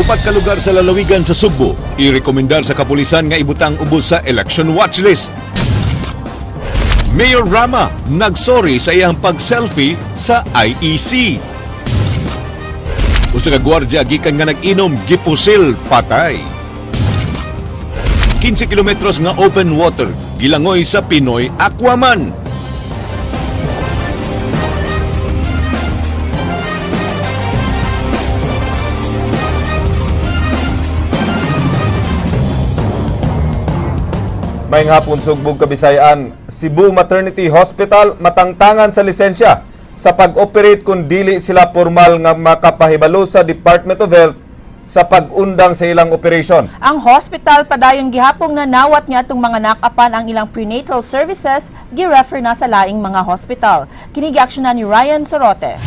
upat ka lugar sa lalawigan sa Sugbo, irekomendar sa kapulisan nga ibutang ubos sa election watch list. Mayor Rama nagsorry sa iyang pag-selfie sa IEC. Usa ka gwardiya gikan nga nag-inom gipusil patay. 15 kilometros nga open water gilangoy sa Pinoy Aquaman. Mayng hapon sugbog Kabisayan, Cebu Maternity Hospital matangtangan sa lisensya sa pag-operate kung dili sila formal nga makapahibalo sa Department of Health sa pag-undang sa ilang operation. Ang hospital padayon gihapong nanawat niya itong mga nakapan ang ilang prenatal services gi-refer na sa laing mga hospital. Kinigiaksyonan ni Ryan Sorote.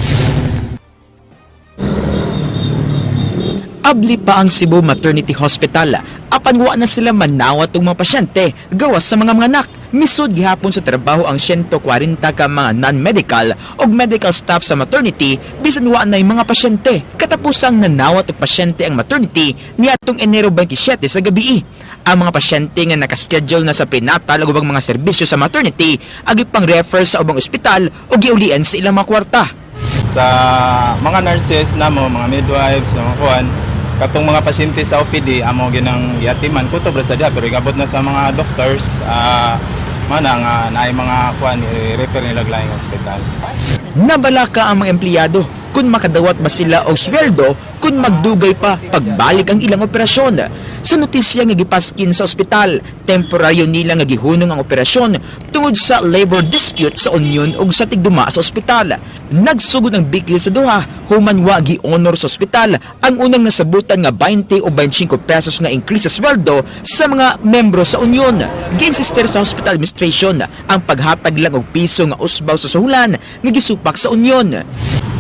Abli pa ang Cebu Maternity Hospital. Apan wa na sila manawat og mga pasyente gawas sa mga anak. Misud gihapon sa trabaho ang 140 ka mga non-medical o medical staff sa maternity bisan wa na mga pasyente. Katapusang nanawat og pasyente ang maternity niadtong Enero 27 sa gabi. Ang mga pasyente nga nakaschedule na sa prenatal ug ubang mga serbisyo sa maternity agi pang refer sa ubang ospital o giulian sa ilang mga kwarta. Sa mga nurses na mga midwives, mga kuan, katong mga pasyente sa OPD amo ginang yatiman ko to sa dia pero igabot na sa mga doctors mana nga naay mga kuan i-refer nila laing ospital. Nabalaka ang mga empleyado kung makadawat ba sila og sweldo kung magdugay pa pagbalik ang ilang operasyon. Sa notisya nga gipaskin sa ospital, temporaryo nila nga gihunong ang operasyon tungod sa labor dispute sa union ug sa tigduma sa ospital. Nagsugod ang bikli sa duha, human wa gi-honor sa ospital ang unang nasabutan nga 20 o 25 pesos nga increase sa sweldo sa mga membro sa union. Ginsister sa hospital administration ang paghatag lang og piso nga usbaw sa suhulan nga gisupak sa union.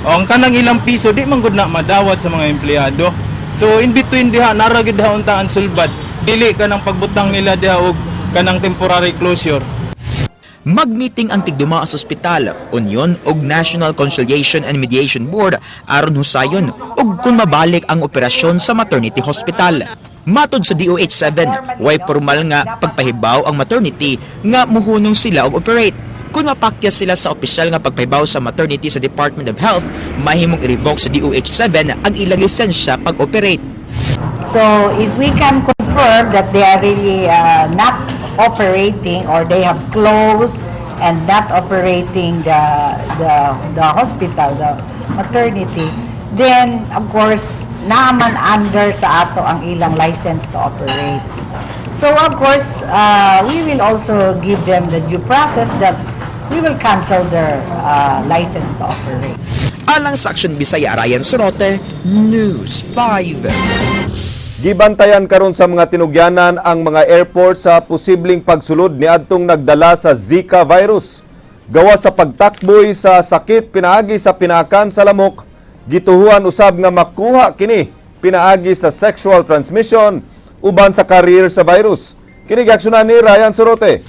Ang kanang ilang piso di man gud na madawat sa mga empleyado. So in between diha naragid diha unta ang sulbad. Dili ka ng pagbutang nila diha og kanang temporary closure. Magmeeting ang tigduma sa ospital, union ug National Conciliation and Mediation Board aron husayon ug kung mabalik ang operasyon sa maternity hospital. Matod sa DOH-7, way formal nga pagpahibaw ang maternity nga muhunong sila og operate. Kung mapakya sila sa opisyal nga pagpahibaw sa maternity sa Department of Health, mahimong i-revoke sa DOH-7 ang ilang lisensya pag-operate. So if we can confirm that they are really not operating or they have closed and not operating the hospital, the maternity, then of course naaman under sa ato ang ilang license to operate. So of course we will also give them the due process that we will cancel their license to operate. Alang sa Aksyon Bisaya, Ryan Sorote, News 5. Gibantayan karon sa mga tinugyanan ang mga airport sa posibleng pagsulod niadtong nagdala sa Zika virus. Gawas sa pagtakboy sa sakit pinaagi sa pinakan sa lamok, gituhuan usab nga makuha kini pinaagi sa sexual transmission uban sa carrier sa virus. Kini giaksyonan ni Ryan Sorote.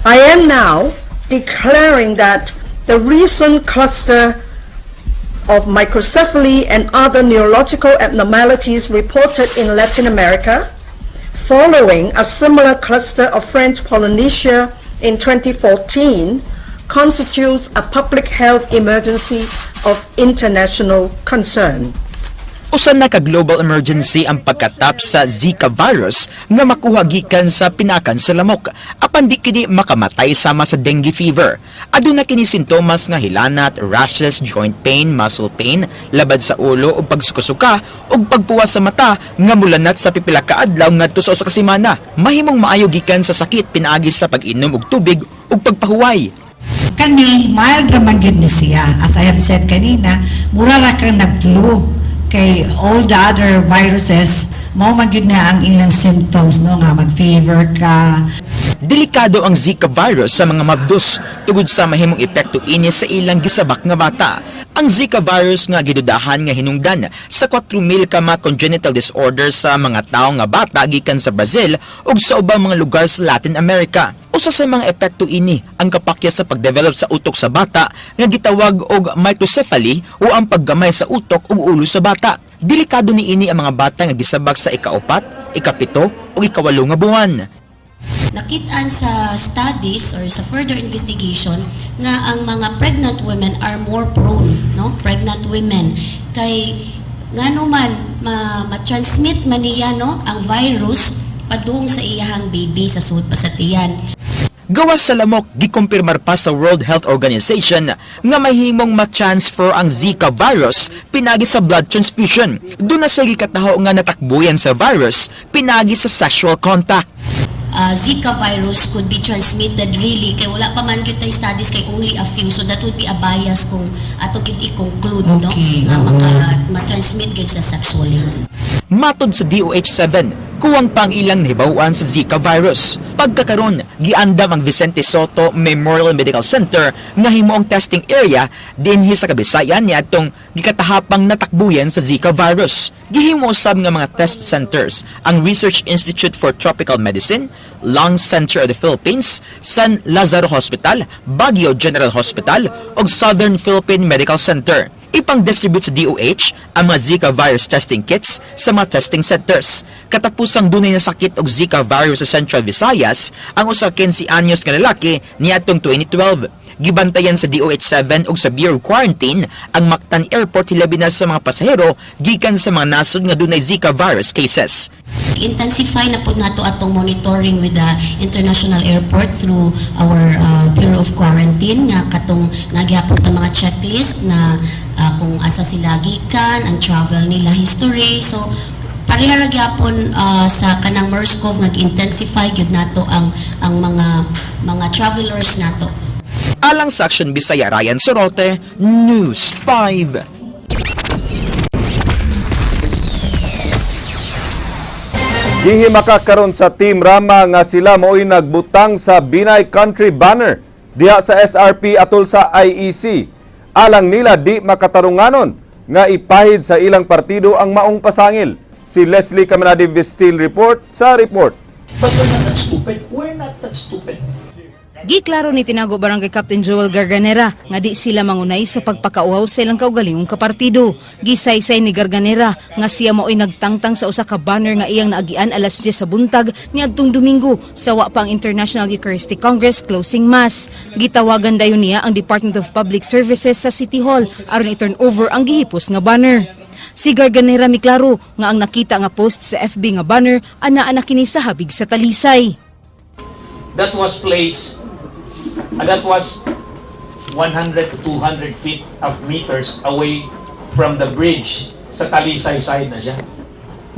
I am now declaring that the recent cluster of microcephaly and other neurological abnormalities reported in Latin America, following a similar cluster of French Polynesia in 2014, constitutes a public health emergency of international concern. Usa na ka global emergency ang pagkatap sa Zika virus nga makuha gikan sa pinakan sa lamok. Apan di kini makamatay sama sa dengue fever. Aduna kini sintomas nga hilanat, rashes, joint pain, muscle pain, labad sa ulo ug pagsuka-suka ug pagpuwas sa mata nga mulanat sa pipila ka adlaw ngadto sa usa ka semana. Mahimong maayo gikan sa sakit pinaagi sa pag-inom og tubig ug pagpahuway. Kani mild ra man gyud ni siya. As I have said kanina, mura ra kang nag-flu. Kay all the other viruses, mao man gyud na ang ilang symptoms, no, nga mag-fever ka. Delikado ang Zika virus sa mga mabdus tungod sa mahimong epekto ini sa ilang gisabak nga bata. Ang Zika virus nga gidudahan nga hinungdan sa 4,000 ka mga congenital disorder sa mga tao nga bata gikan sa Brazil ug sa ubang mga lugar sa Latin America. Usa sa mga epekto ini ang kapakya sa pagdevelop sa utok sa bata nga gitawag og microcephaly o ang paggamay sa utok ug ulo sa bata. Delikado ni ini ang mga bata nga gisabak sa ika-4, ika-7 ug ika-8 nga buwan. Nakitaan sa studies or sa further investigation nga ang mga pregnant women are more prone, no? Pregnant women kay ngano man ma-transmit man niya, no, ang virus padung sa iyahang baby sa sud pa sa tiyan. Gawas sa lamok, gikumpirmar pa sa World Health Organization nga mahimong ma-transfer ang Zika virus pinagi sa blood transfusion. Doon na sa gikataho nga natakbuyan sa virus pinagi sa sexual contact. Zika virus could be transmitted really kay wala pa man gyud tay studies kay only a few, so that would be a bias kung ato gid i-conclude, no, nga ma-transmit gyud sa sexually. Matod sa DOH-7, kuwang pang ilang nahibawan sa Zika virus. Pagkakaroon, giandam ang Vicente Soto Memorial Medical Center nga himuong testing area dinhi sa Kabisayan niadtong gikatahapang natakbuyan sa Zika virus. Gihimo usab nga mga test centers ang Research Institute for Tropical Medicine, Lung Center of the Philippines, San Lazaro Hospital, Baguio General Hospital ug Southern Philippine Medical Center. Ipang-distribute sa DOH ang mga Zika virus testing kits sa mga testing centers. Katapusang dunay na sakit og Zika virus sa Central Visayas ang usa 15 anyos nga lalaki niadtong 2012. Gibantayan sa DOH-7 ug sa Bureau of Quarantine ang Mactan Airport hilabi na sa mga pasahero gikan sa mga nasod nga dunay Zika virus cases. Intensify na po nato atong monitoring with the international airport through our Bureau of Quarantine nga katong nagyapon ta mga checklist na kung asa sila gikan, ang travel nila history. So pareha ra gyapon sa kanang MERS-CoV nag-intensify gyud nato ang mga travelers nato. Alang sa Action Bisaya, Ryan Sorote, News 5. Dihi makakaroon sa Team Rama nga sila mo'y nagbutang sa Binay Country banner diha sa SRP atol sa IEC. Alang nila di makatarunganon nga ipahid sa ilang partido ang maong pasangil. Si Leslie Caminadi Vistil report sa report. But we're not that stupid. We're not that stupid. Giklaro ni Tinago Barangay Captain Joel Garganera nga di sila mangunay sa pagpakauhaw sa ilang kaugalingong kapartido. Gisaysay ni Garganera nga siya mao'y nagtangtang sa usa ka banner nga iyang naagian alas 10 sa buntag niadtong Domingo sa wa pang International Eucharistic Congress closing mass. Gitawagan dayon niya ang Department of Public Services sa City Hall aron i-turn over ang gihipos nga banner. Si Garganera miklaro nga ang nakita nga post sa FB nga banner anaa na kini sa habig sa Talisay. That was placed, that was 100 to 200 feet of meters away from the bridge. Sa Talisay side na siya.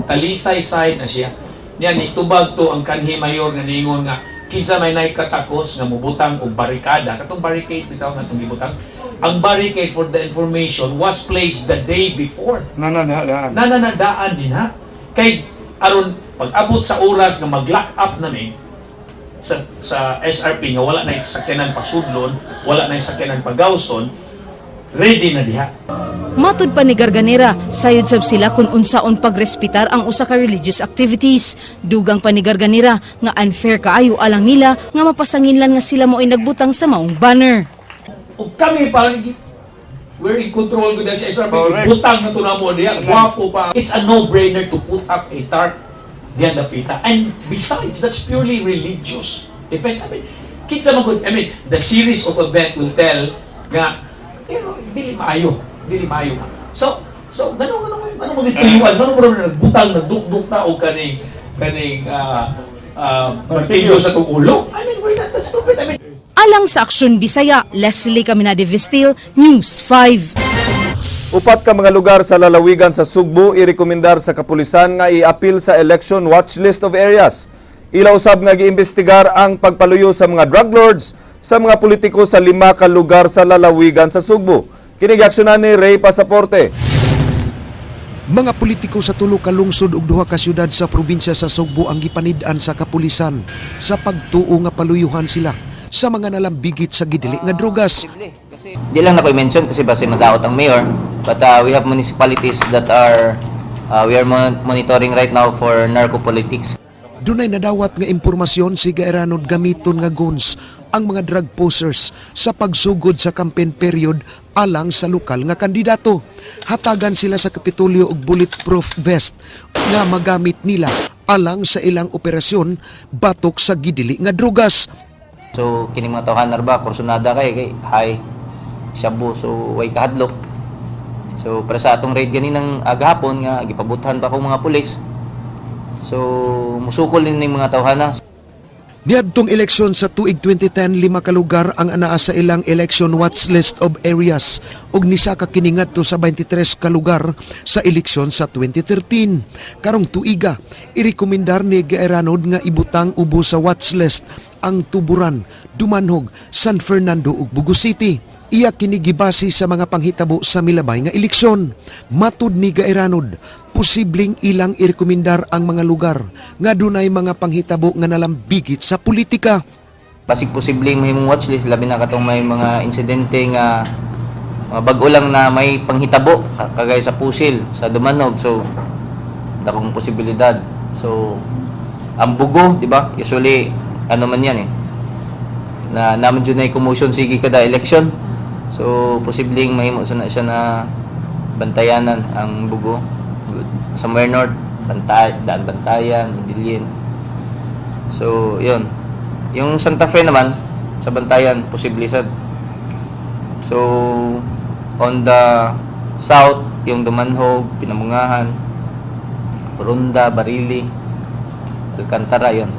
Talisay side na siya. Niyan, itubag to ang kanhi mayor nga ningon nga kinsa may naikatakos nga mubutang og barikada. Katong barricade bitaw nga itong gibutang. Ang barricade, for the information, was placed the day before. Nananadaan din ha. Kay aron pag-abot sa oras nga mag-lock up namin sa SRP nga wala na yung sakyanan pasudlon, wala na yung sakyanan pagawson, ready na diha. Matud pa ni Garganera, sayod sab sila kung unsaon pagrespitar ang usa ka religious activities. Dugang pa ni Garganera nga unfair kaayo alang nila nga mapasanginlan nga sila mo'y nagbutang sa maong banner. Ug kami pa we're in control gud sa SRP. Butang na tunamo diha, gwapo pa. It's a no-brainer to put up a tarp diyan dapita. And besides, that's purely religious effect. Kinsa man gud, the series of event will tell nga dili maayo. So ganun magituyuan, ganun mo nagbutang, nagdukduk na o kaning martilyo sa itong ulo. We're not that stupid. Alang sa Aksyon Bisaya, Leslie Caminadi Vistil, News 5. Upat ka mga lugar sa lalawigan sa Sugbo irekomendar sa kapulisan nga i-appeal sa election watch list of areas. Ilaw usab nga giimbestigar ang pagpaluyo sa mga drug lords sa mga politiko sa 5 ka lugar sa lalawigan sa Sugbo. Kini giaksyonan ni Ray Pasaporte. Mga politiko sa 3 ka lungsod ug 2 ka syudad sa probinsya sa Sugbo ang gipanid-an sa kapulisan sa pagtuo nga paluyuhan sila sa mga nalambigit sa gidili nga drogas. Di lang na ko i-mention kasi basta madaot ang mayor, but we have municipalities that are we are monitoring right now for narcopolitics. Dunay nadawat nga impormasyon si Gaeranod gamiton nga guns ang mga drug posers sa pagsugod sa campaign period alang sa lokal nga kandidato. Hatagan sila sa Kapitolyo og bulletproof vest nga magamit nila alang sa ilang operasyon batok sa gidili nga drugas. So kini mga tawhanar ba kursunada kay high shabu so way kahadlok. So para sa atong raid ganinang agahapon nga gipabuthan pa ko mga pulis. So musukol din ng mga tawhana. Niadtong eleksyon sa tuig 2010, 5 ka lugar ang anaa sa ilang election watch list of areas ug nisa ka kini ngadto sa 23 ka lugar sa eleksyon sa 2013. Karong tuiga, irekomendar ni Gaeranod nga ibutang ubo sa watch list ang Tuburan, Dumanhog, San Fernando ug Bugo City. Iya kini gibase sa mga panghitabo sa milabay nga eleksyon. Matud ni Gaeranod, posibleng ilang irekomendar ang mga lugar nga dunay mga panghitabo nga nalambigit sa politika. Basig posibleng mahimong watchlist labi na katong may mga insidente nga bag-o lang na may panghitabo kagaya sa Pusil, sa Dumanog. So dakong posibilidad. So ang Bugo, di ba? Usually ano man yan na naman dyan ay commotion sige kada election. So posibleng mahimo sana siya na bantayanan ang Bugo. Somewhere north, Bantayan, Medellin. So yun. Yung Santa Fe naman sa Bantayan, posible sad. So on the south, yung Dumanhog, Pinamungahan, Ronda, Barili, Alcantara, yun.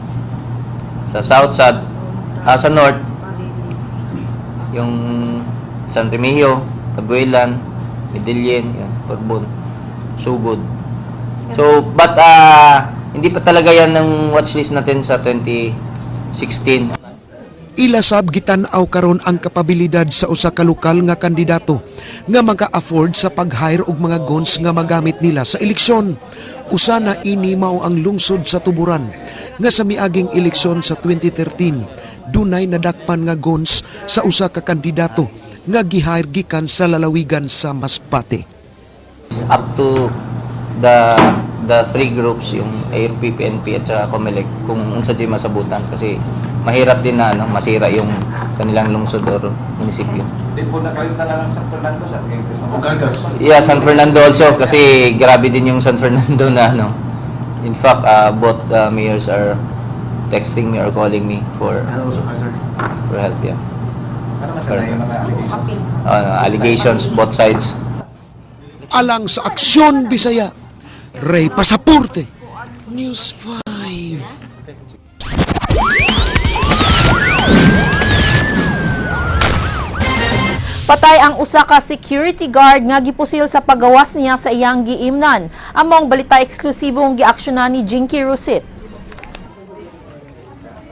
Sa south side, sa north, yung San Remigio, Tabuelan, Medellin, yan, Corbon, Sugod. So, but hindi pa talaga yan ng watchlist natin sa 2016. Ilasab gitan-aw karon ang kapabilidad sa usa ka lokal nga kandidato nga maka-afford sa pag-hire og mga guns nga magamit nila sa eleksyon. Usa na ini mao ang lungsod sa Tuburan nga sa miaging eleksyon sa 2013 dunay nadakpan nga guns sa usa ka kandidato nga gihire gikan sa lalawigan sa Masbate. Up to the three groups, yung AFP, PNP at saka COMELEC, kung unsa di masabutan kasi mahirap din na masira yung kanilang lungsod or munisipyo. Di po na kayo lang San Fernando sa Yeah, San Fernando also kasi grabe din yung San Fernando na in fact both mayors are texting me or calling me for help, yeah. Allegations both sides. Alang sa Aksyon Bisaya, Ray Pasaporte, News 5. Patay ang usa ka security guard nga gipusil sa pagawas niya sa iyang giimnan. Among balita eksklusibong giaksyonan ni Jinky Rusit.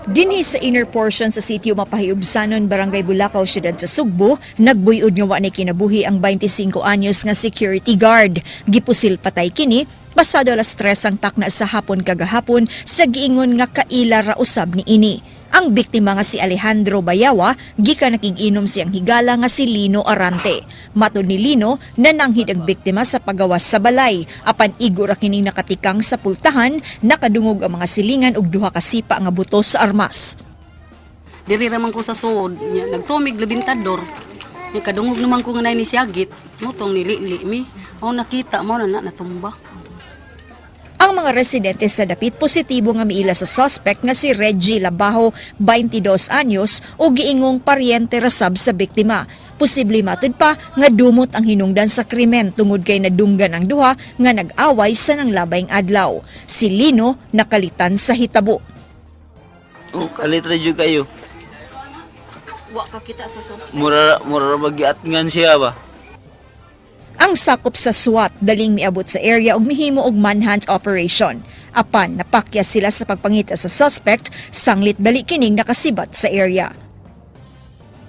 Dinhi sa inner portion sa sitio Mapahiubsanon, Barangay Bulacau, Siyudad sa Sugbo, nagbuyod nga wa ni kinabuhi ang 25 anyos nga security guard. Gipusil patay kini pasado alas 3 ang takna sa hapon kagahapon sa giingon nga kaila ra usab ni ini. Ang biktima nga si Alejandro Bayawa, gikan nakig-inom siyang higala nga si Lino Arante. Matod ni Lino, nananghid ang biktima sa pagawas sa balay. Apan igo ra kining nakatikang sa pultahan, nakadungog ang mga silingan ug duha ka sipa nga buto sa armas. Diri raman ko sa suod, nagtumig labintador. May kadungog naman ko nga nay ni Siagit, mutong nili-li mi. Ako nakita mo na natumba. Ang mga residente sa dapit positibo nga miila sa suspect nga si Reggie Labajo, 22 anyos, o giingong paryente rasab sa biktima. Posible matud pa nga dumot ang hinungdan sa krimen tungod kay nadunggan ang duha nga nag-away sa nanglabayng adlaw. Si Lino nakalitan sa hitabo. Kalit radyo kayo. Wa ka kita sa suspect. Mura magiatngan siya ba? Ang sakop sa SWAT daling miabot sa area ug mihimo og manhunt operation. Apan napakya sila sa pagpangita sa suspect, sanglit dali kining nakasibat sa area.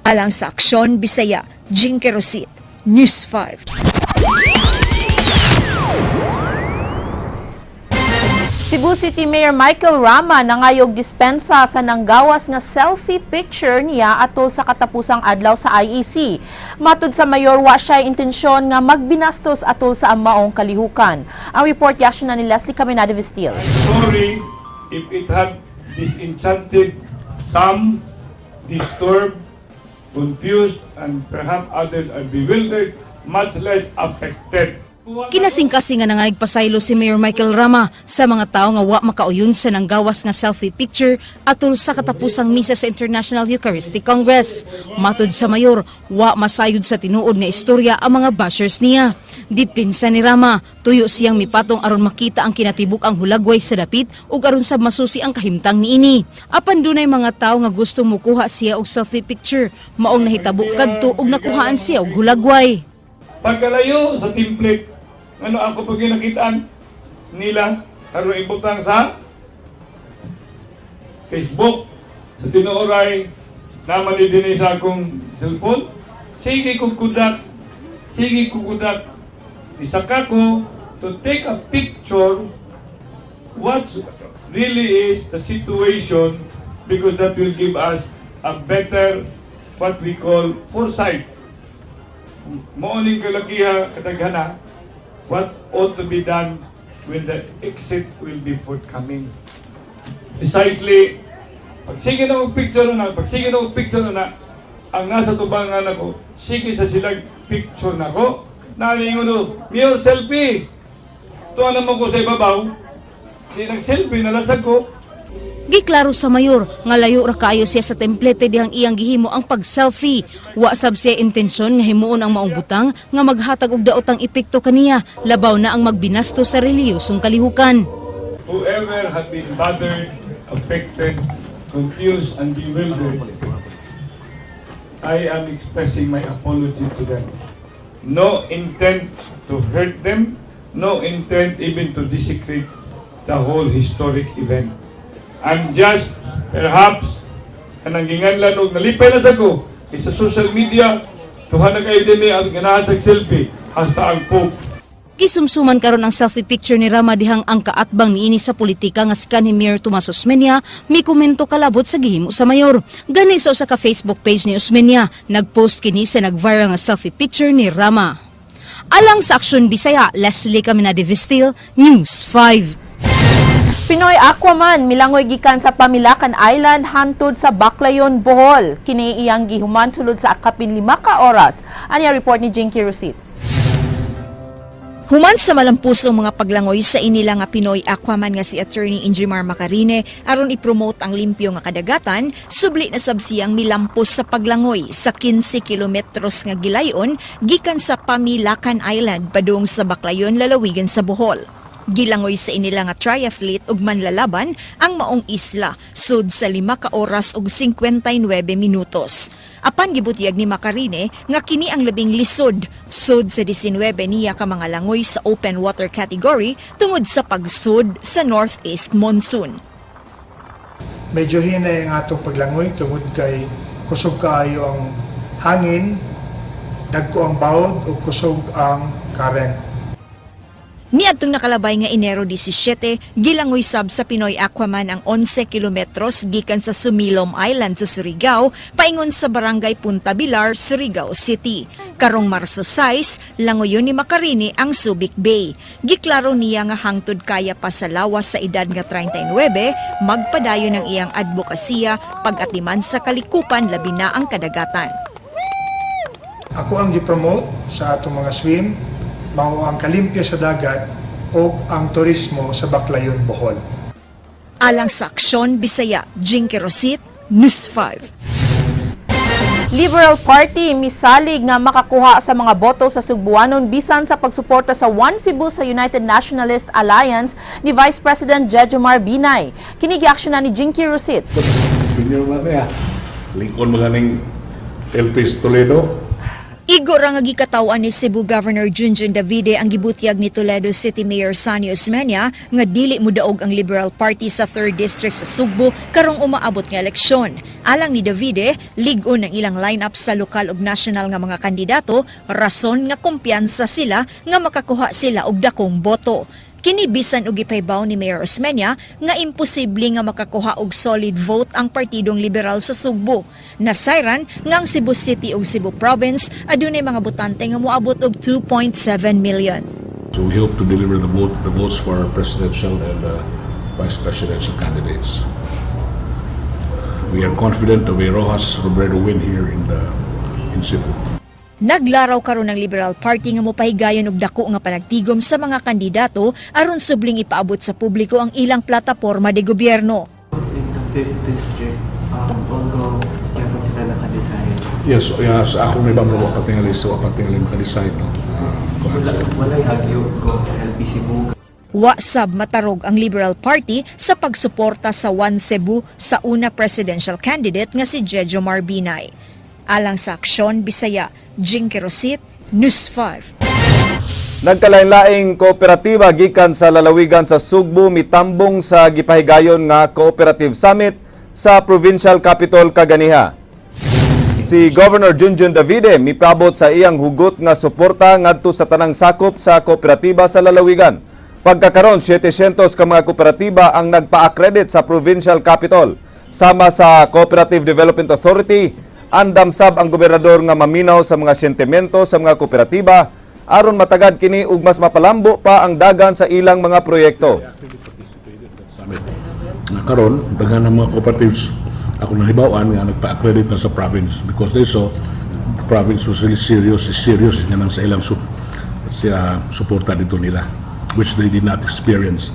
Alang sa Aksyon Bisaya, Jinky Rusit, News 5. Cebu City Mayor Michael Rama nangayog dispensa sa nanggawas nga selfie picture niya atol sa katapusang adlaw sa IEC. Matud sa mayor, wa siya intensyon nga magbinastos atol sa amaong kalihukan. Ang report yaksyon na ni Leslie Caminado Vistil. Sorry if it had disenchanted some, disturbed, confused, and perhaps others are bewildered, much less affected. Kinasing-kasing nga nga nagpasaylo si Mayor Michael Rama sa mga tao nga wa makauyon sa nanggawas nga selfie picture atol sa katapusang misa sa International Eucharistic Congress. Matud sa mayor, wa masayod sa tinuod nga istorya ang mga bashers niya. Dipinsa ni Rama, tuyo siyang mipatong aron makita ang kinatibuk ang hulagway sa dapit ug aron sa masusi ang kahimtang niini. Apan dunay mga tao nga gustong mukuha siya og selfie picture, maong nahitabo kadto ug nakuhaan siya og hulagway. Pagkalayo sa template, ano ako pag nakitaan nila, aron ibutang sa Facebook, sa tinuoray, naman din sa akong cellphone, sige kukudak, isaka ko to take a picture what really is the situation, because that will give us a better, what we call, foresight. Mooning kalakiha kataghana, what ought to be done when the exit will be forthcoming. Precisely, pag sige na mag-picture na, ang nasa tubangan ako, sige sa silang picture na ko, nalingon do, Mayor, selfie! Tuwa naman ko sa ibabaw, silang selfie, nalasag ko. Giklaro sa mayor nga layo ra kaayo siya sa templete dihang iyang gihimo ang pag-selfie. Wa sab siya intensyon nga himuon ang maong butang nga maghatag og daotang epekto kaniya, labaw na ang magbinasto sa reliyosong kalihukan. Whoever had been bothered, affected, confused, and bewildered, I am expressing my apology to them. No intent to hurt them, no intent even to desecrate the whole historic event. I'm just, perhaps, kanang ginganlan og nalipay na sa ko, sa social media, tuhan na kayo din ang ganahan sa selfie, hasta ang Pope. Kisumsuman karon ang selfie picture ni Rama dihang ang kaatbang niini sa politika nga si kanhi Mayor Tomas Osmeña may komento kalabot sa gihimo sa mayor. Gani sa usa ka Facebook page ni Osmeña, nagpost kini sa nag-viral nga selfie picture ni Rama. Alang sa Aksyon Bisaya, Leslie Caminado Vistil, News 5. Pinoy Aquaman milangoy gikan sa Pamilacan Island hantod sa Baclayon, Bohol. Kini iyang gihuman sulod sa akapin 5 ka oras. Anya report ni Jinky Rusit. Human sa malampusong mga paglangoy sa inila nga Pinoy Aquaman nga si Attorney Injimar Macarine aron i-promote ang limpyo nga kadagatan, subli na sab siyang milampos sa paglangoy sa 15 kilometros nga gilayon gikan sa Pamilacan Island padung sa Baclayon, lalawigan sa Bohol. Gilangoy sa inila nga triathlete ug manlalaban ang maong isla sud sa 5 ka oras ug 59 minutos. Apan gibutyag ni Macarine nga kini ang labing lisod sud sa 19 niya ka mga langoy sa open water category tungod sa pagsud sa northeast monsoon. Medyo hinay ang atong paglangoy tungod kay kusog kaayo ang hangin, dagko ang bawod ug kusog ang current. Niadtong nakalabay nga Enero 17, gilangoy sab sa Pinoy Aquaman ang 11 kilometros gikan sa Sumilom Island sa Surigao paingon sa Barangay Punta Bilar, Surigao City. Karong Marso 6, langoyon ni Macarine ang Subic Bay. Giklaro niya nga hangtod kaya pa sa lawas sa edad nga 39, magpadayon ng iyang advokasya pag-atiman sa kalikupan labi na ang kadagatan. Ako ang gi-promote sa atong mga swim, mao ang kalimpyo sa dagat o ang turismo sa Baclayon, Bohol. Alang sa Aksyon Bisaya, Jinky Rosit, News 5. Liberal Party misalig nga makakuha sa mga boto sa Sugbuanon bisan sa pagsuporta sa One Cebu sa United Nationalist Alliance ni Vice President Jejomar Binay. Kini giaksyon na ni Jinky Rosit. Pinyo mamaya, lingkon mga ning Elpis Toledo. Igor ang gikatawan ni Cebu Governor Junjun Davide ang gibutyag ni Toledo City Mayor Sonny Osmeña nga dili mudaog ang Liberal Party sa 3rd District sa Sugbo karong umaabot nga eleksyon. Alang ni Davide, lig-on ang ilang lineup sa lokal ug national nga mga kandidato, rason nga kumpiyansa sila nga makakuha sila og dakong boto. Kini bisan og gipaybaw ni Mayor Osmeña nga imposible nga makakuha og solid vote ang Partidong Liberal sa Sugbo. Nasayran nga ang Cebu City ug Cebu Province adunay mga botante nga moabot og 2.7 million. So we hope to deliver the votes for our presidential and vice presidential candidates. We are confident of a Rojas Robredo win here in Cebu. Naglaraw karon ng Liberal Party nga mopahigayon og dako nga panagtigom sa mga kandidato aron subling ipaabot sa publiko ang ilang plataporma de gobyerno. Yes, ako may bang patingali so patingali maka-decide no. Walay hagyo ko LPC Buga. Wasab matarog ang Liberal Party sa pagsuporta sa One Cebu sa una presidential candidate nga si Jejo Marbinay. Alang sa Aksyon Bisaya, Jing Kerosit, News 5. Nagkalain-laing kooperatiba gikan sa lalawigan sa Sugbo mitambong sa gipahigayon nga Cooperative Summit sa Provincial Capital Kaganiha. Si Governor Junjun Davide mipabot sa iyang hugot nga suporta ngadto sa tanang sakop sa kooperatiba sa lalawigan. Pagkakaron 700 ka mga kooperatiba ang nagpa-accredit sa Provincial Capital. Sama sa Cooperative Development Authority, andam sab ang gobernador nga maminaw sa mga sentimento sa mga kooperatiba aron matagad kini ug mas mapalambo pa ang dagan sa ilang mga proyekto. Karon daghan ang mga cooperatives ako nahibawan nga nagpa-accredit na sa province because they saw the province was really serious nga nang sa ilang suporta dito nila which they did not experience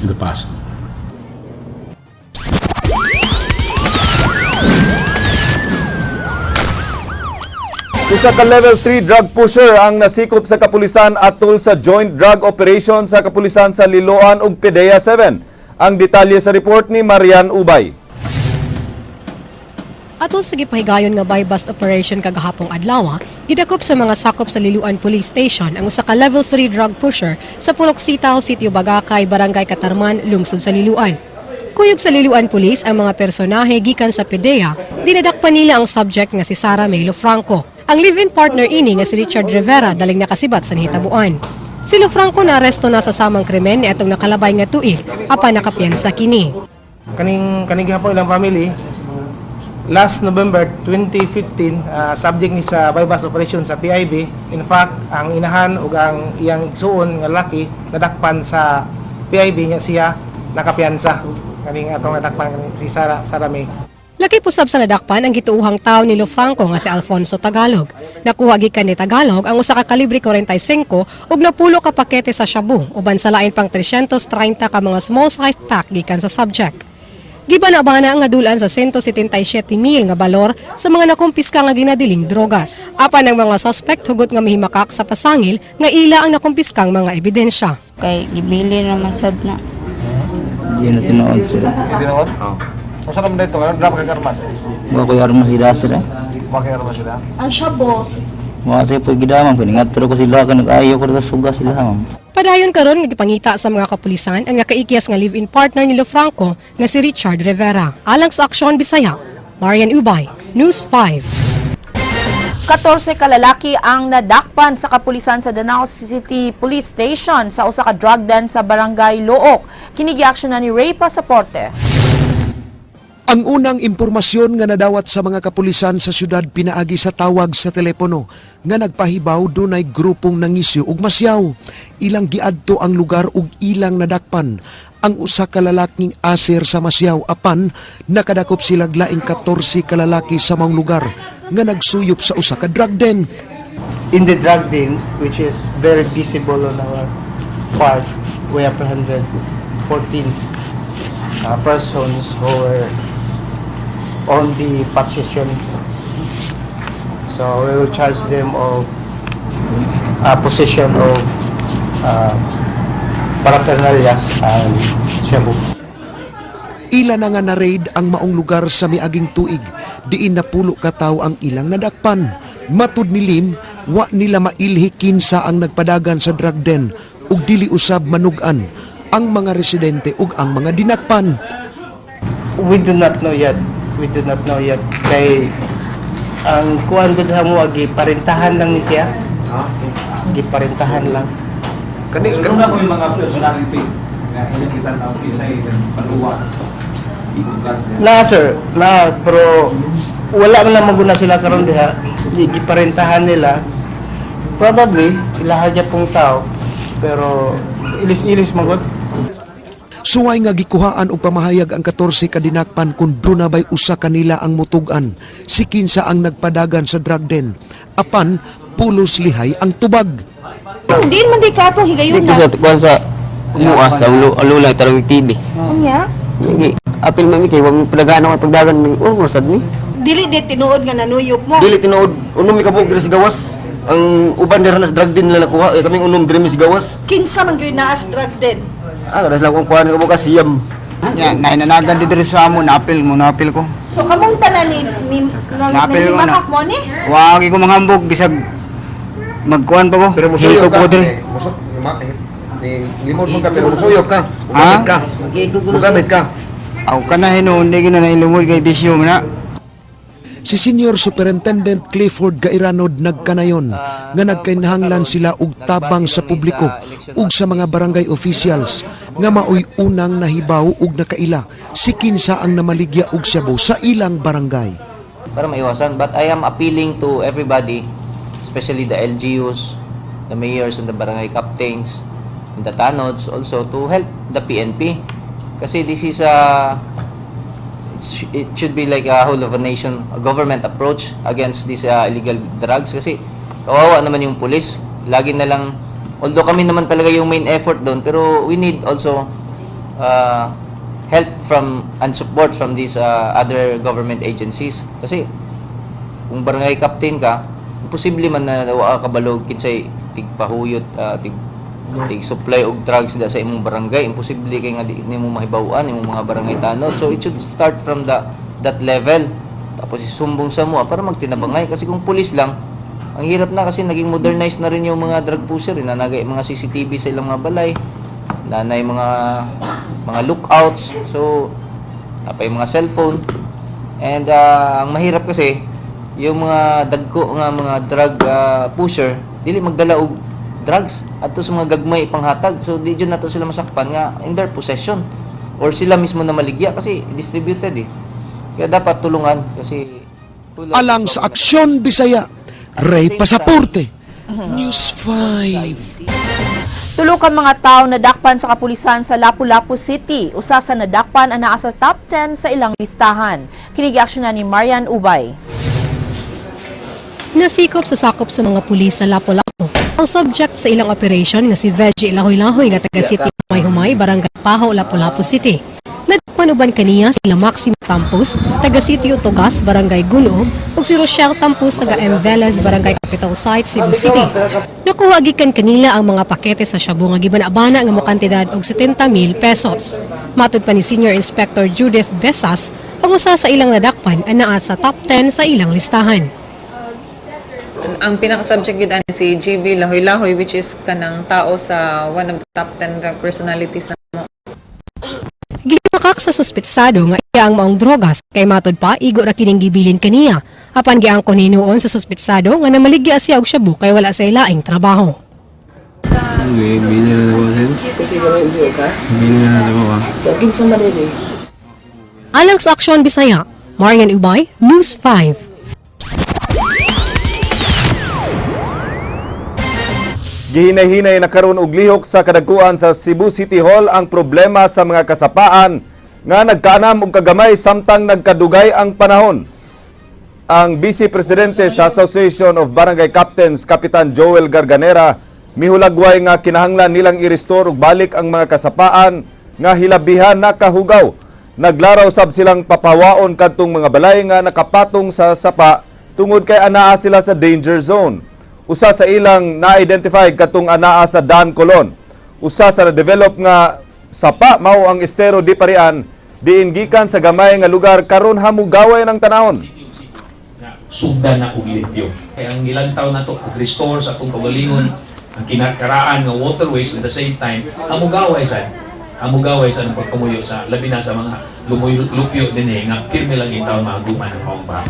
in the past. Isa ka level 3 drug pusher ang nasikop sa kapulisan atol sa joint drug operation sa kapulisan sa Liloan ug PDEA 7. Ang detalye sa report ni Marian Ubay. Atol sa gipahigayon nga buy-bust operation kagahapong adlaw, gidakop sa mga sakop sa Liloan Police Station ang usa ka level 3 drug pusher sa Purok Sitaw, Sitio Bagakay, Barangay Katarman, lungsod sa Liloan. Kuyog sa Liloan Police ang mga personahe gikan sa PDEA, dinadakpan nila ang subject nga si Sara Melo Franco. Ang live-in partner ini nga si Richard Rivera daling nakasibat sa nahitabuan. Si Franco na aresto na sa samang krimen ni atong nakalabay nga tuig apan nakapiyansa kini. Kaning gihapon ilang family last November 2015 subject ni sa buy-bust operation sa PIB. In fact, ang inahan ug ang iyang igsuon nga laki nadakpan sa PIB nya siya nakapiyansa. Kaning atong nadakpan si Sara May. Laki pusab sa nadakpan ang gituuhang tawo ni Franco nga si Alfonso Tagalog. Nakuha gikan ni Tagalog ang usa ka kalibre 45 ug napulo ka pakete sa shabu uban sa lain pang 330 ka mga small size pack gikan sa subject. Gibana-bana nga dulan sa 177,000 nga balor sa mga nakumpiska nga ginadiling drogas. Apan ang mga suspect hugot nga mihimakak sa pasangil nga ila ang nakumpiskang mga ebidensya. Kay gibili naman sad na. Hindi na tinoon sila. Tinoon? Oo. Masa naman dito, drama kay armas? Mga kuya armas sila sila. Mga kay armas sila? Ang shabu, Mga kasi po gidamang, piningatro ko sila, nag-ayaw ko rin suga sila. Padayon karon nga gipangita sa mga kapulisan ang nakaikyas nga live-in partner ni Franco nga si Richard Rivera. Alang sa Aksyon Bisaya, Marian Ubay, News 5. 14 ka lalaki ang nadakpan sa kapulisan sa Danao City Police Station sa usa ka drug den sa Barangay Look. Kini gi-aksyon na ni Ray Pasaporte. Ang unang impormasyon nga nadawat sa mga kapulisan sa syudad pinaagi sa tawag sa telepono nga nagpahibaw dunay grupong nangisyo ug masyaw. Ilang giadto ang lugar ug ilang nadakpan. Ang usa ka lalaking aser sa masyaw apan nakadakop sila laing 14 ka lalaki sa maong lugar nga nagsuyop sa usa ka drug den. In the drug den, which is very visible on our part, we apprehended 14 persons who were on the possession. So we will charge them of possession of paraphernalias and shabu. Ila na nga na-raid ang maong lugar sa miaging tuig, diin napulo ka tawo ang ilang nadakpan. Matud ni Lim, wa nila mailhi kinsa ang nagpadagan sa drug den ug dili usab manugan ang mga residente ug ang mga dinakpan. We do not know yet. Kay ang kuan gud mo giparintahan lang ni siya. Giparintahan lang. Ganun na po yung mga personality na inakita na Kisay paluwa. Na sir, pero wala man lang maguna sila karon diha. Giparentahan nila. Probably ilaha dya pong tao pero ilis-ilis magod. Suway nga gikuhaan og pamahayag ang 14 ka dinakpan kung doon na bay usa kanila ang mutugan. Si kinsa ang nagpadagan sa drug den. Apan pulos lihay ang tubag. Hindi man di ka itong higayon Dito sa tukuan sa umua, sa ulula, tarawig TV. Unya? Lagi, apil mami kay wag mo padagan ako pagdagan masad mi. Dili di tinuod nga nanuyop mo. Dili tinuod, unom mi kabog diri sa gawas. Ang uban diri na sa drug din nila nakuha, kaming unom diri mi sa gawas. Kinsa man gyud naas drug den? Kada sila kung kuhan ko kasiyam. Ya, nainanagan dito sa amo, napil ko. So kamong tanan ni Napil mo na. makak mo ni? Wag ko manghambog bisag magkuan pa ko. Pero musuyop ka. Limon mo ka pero musuyop ka. Mugamit ka. Aw kana hinuon di gina nailungod kay bisyo man na. Si Senior Superintendent Clifford Gairanod nagkanayon nga nagkainahanglan sila og tabang sa publiko ug sa mga barangay officials nga maoy unang nahibaw ug nakaila si kinsa ang namaligya og shabu sa ilang barangay. Para maiwasan, but I am appealing to everybody, especially the LGUs, the mayors and the barangay captains, and the tanods also to help the PNP. Kasi this is it should be like a whole of a nation, a government approach against these illegal drugs. Kasi kawawa naman yung pulis. Lagi na lang, although kami naman talaga yung main effort doon, pero we need also help from and support from these other government agencies. Kasi kung barangay captain ka, imposible man na wa ka kabalog kinsay tigpahuyot, tig supply og drugs sa imong barangay. Imposible kay nga di nimo mahibaw-an imong mga barangay tanod. So it should start from that level. Tapos isumbong sa mo para magtinabangay, kasi kung pulis lang ang hirap na, kasi naging modernized na rin yung mga drug pusher, nanagay mga CCTV sa ilang mga balay, nanay mga lookouts, so napay mga cellphone. And ang mahirap kasi yung mga dagko nga mga drug pusher dili magdala og drugs ato sa mga gagmay panghatag, so di jud nato sila masakpan nga in their possession or sila mismo na maligya kasi distributed kaya dapat tulungan kasi Alang sa Aksyon Bisaya, Ray Pasaporte, News 5. Tulo ka mga tao nadakpan sa kapulisan sa Lapu-Lapu City. Usa sa nadakpan ang naa sa top 10 sa ilang listahan. Kinigi aksyon ni Marian Ubay. Nasikop sa sakop sa mga pulis sa Lapu-Lapu ang subject sa ilang operation nga si Veggie Lahoy-Lahoy nga taga City Humay-Humay, Barangay Paho, Lapu-Lapu City. Nadakpan uban kaniya sila Maximo Tampus, taga Sitio Togas, Barangay Guloob, ug si Rochelle Tampus, taga M. Velez, Barangay Capital Site, Cebu City. Nakuha gikan kanila ang mga pakete sa shabu nga gibanabana nga mo kantidad og 70,000 pesos. Matud pa ni Senior Inspector Judith Besas, ang usa sa ilang nadakpan ang naa sa top 10 sa ilang listahan. Ang pinaka-subject yun si JB Lahoy-Lahoy, which is kanang tao sa one of the top 10 drug personalities na mo. Gimakak sa suspetsado nga iya ang maong drogas, kay matod pa igo ra kining gibilin kaniya. Apan giangkon hinuon sa suspetsado nga namaligya siya og shabu kay wala sa ilaing trabaho. Alang sa Aksyon Bisaya, Marian Ubay, News 5. Gihinay-hinay na karon og lihok sa kadagkuan sa Cebu City Hall ang problema sa mga kasapaan nga nagkaanam og kagamay samtang nagkadugay ang panahon. Ang Vice Presidente sa Association of Barangay Captains, Kapitan Joel Garganera, mihulagway nga kinahanglan nilang i-restore og balik ang mga kasapaan nga hilabihan na kahugaw. Naglaraw sab silang papawaon kadtong mga balay nga nakapatong sa sapa tungod kay anaa sila sa danger zone. Usa sa ilang na-identify katong anaa sa Dan Colon. Usa sa na-develop nga sapa mao ang Estero di Parian, diin gikan sa gamay nga lugar karon hamugaway ng tanahon. Sugdan na og limpyo. Kaya ang ilantaw na to restore sa atong kaugalingon ang kinakaraan nga waterways at the same time hamugaway sa ng pagkamuyo sa labi na sa mga lupyo din nga pirmi lang itaw maguman ng paumbahan.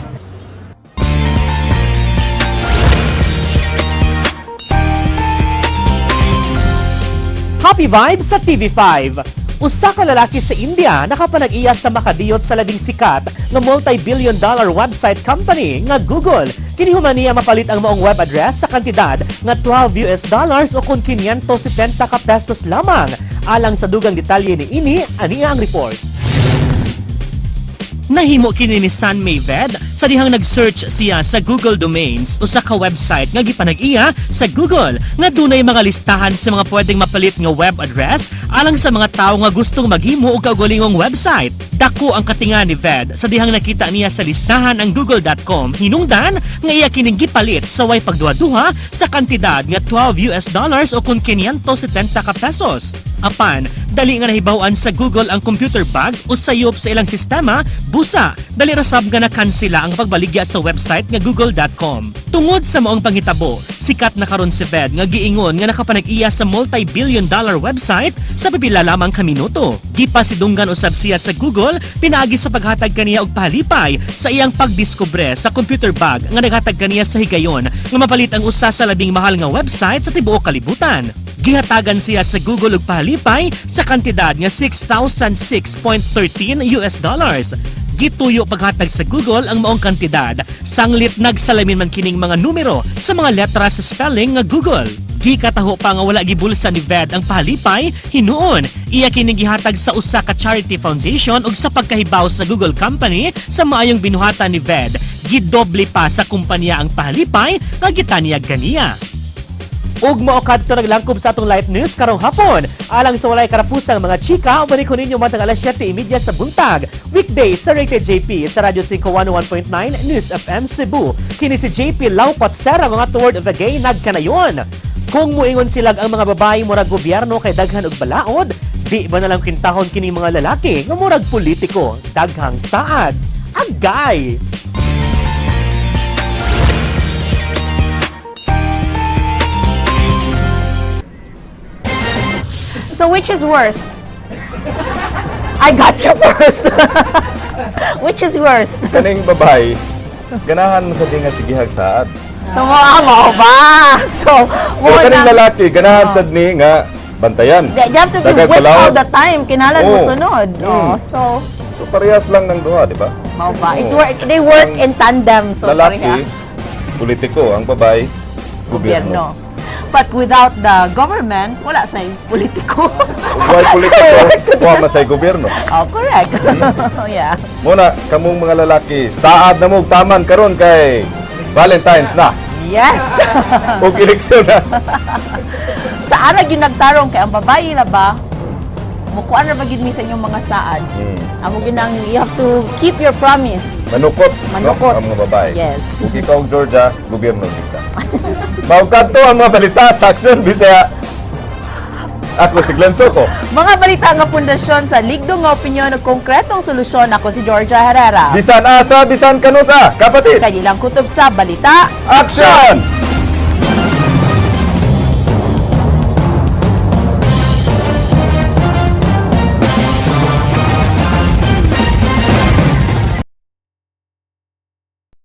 Happy Vibes sa TV5. Usa ka lalaki sa India nakapanag-iya sa makadiyot sa labing sikat nga multi-billion dollar website company nga Google. Kinihuman niya mapalit ang maong web address sa kantidad nga $12 o kung 570 ka pesos lamang. Alang sa dugang detalye ni ini, ani ang report. Nahimo kini ni San Mayved sa dihang nag-search siya sa Google Domains o sa ka-website nga gipanag-iya sa Google nga dunay mga listahan sa mga pwedeng mapalit nga web address alang sa mga tao nga gustong maghimo og kaugalingong website. Dako ang katinga ni Ved sa dihang nakita niya sa listahan ang google.com hinungdan nga iya kining gipalit sa way pagduha-duha sa kantidad nga $12 o kung 570 ka pesos. Apan, dali nga nahibaw-an sa Google ang computer bug o sayop sa ilang sistema, busa, dali rasab nga nakansila ang pagbaligya sa website nga google.com. Tungod sa maong panghitabo, sikat na karon si Ved nga giingon nga nakapanag-iya sa multi-billion dollar website sa pipila lamang ka minuto. Gipasidunggan usab siya sa Google pinaagi sa paghatag kaniya og pahalipay sa iyang pagdiskubre sa computer bug nga naghatag kaniya sa higayon nga mapalit ang usa sa labing mahal nga website sa tibuok kalibutan. Gihatagan siya sa Google og pahalipay sa kantidad nga $6,006.13. Gituyo paghatag sa Google ang maong kantidad, sanglit nagsalamin man kining mga numero sa mga letra sa spelling nga Google. Gikataho pa nga wala gibulsa ni Ved ang pahalipay, hinuon iya kining gihatag sa usa ka charity foundation ug sa pagkahibaw sa Google company sa maayong binuhatan ni Ved, gidoble pa sa kumpanya ang pahalipay nga gitanyag kaniya. Ug mao kadto naglangkob sa atong live news karong hapon. Alang sa walay karapusang mga chika, balik ko ninyo matang alas 7:30 sa buntag. Weekday sa Rated JP sa Radio 5 101.9 News FM Cebu. Kini si JP Laupat Serra nga word of the day nagkanayon. Kung muingon silag ang mga babae murag gobyerno kay daghan og balaod, di ba nalang kintahon kini mga lalaki nga murag politiko, daghang saad. Agay! So which is worse? I got you first. Which is worse? Kaning babae, ganahan mo sa di nga sigihag saad. So mo ba? So Pero kaning lalaki, ganahan sad ni nga bantayan. You have to be Dagag with balaod. all the time. Kinalan mo Oo. sunod. No? So parehas lang ng duha, di ba? Mao ba? Oo. They work in tandem. So Lalaki, pareha. politiko. Ang babae, gobyerno. But without the government, wala sa politiko. Why politiko? Huwag masay gobyerno. Oh, correct. Yeah. Muna, kamong mga lalaki, saad na mo taman karon kay Valentine's na. Yes. O eleksyon na. Sa ara gyud nagtarong kay ang babae na ba? Mukuan ra ba gid mi sa inyong mga saad? Amo ginang you have to keep your promise. Manukot. Manukot. No? Ang mga babae. Yes. Kung ikaw, Georgia, gobyerno kita. Maugkanto ang mga balita sa Aksyon Bisaya. Ako si Glenn Soco. Mga balita nga pundasyon sa ligdong nga opinyon ug konkretong solusyon. Ako si Georgia Herrera. Bisan asa, bisan kanusa, kapatid. Kanilang kutob sa balita. Aksyon!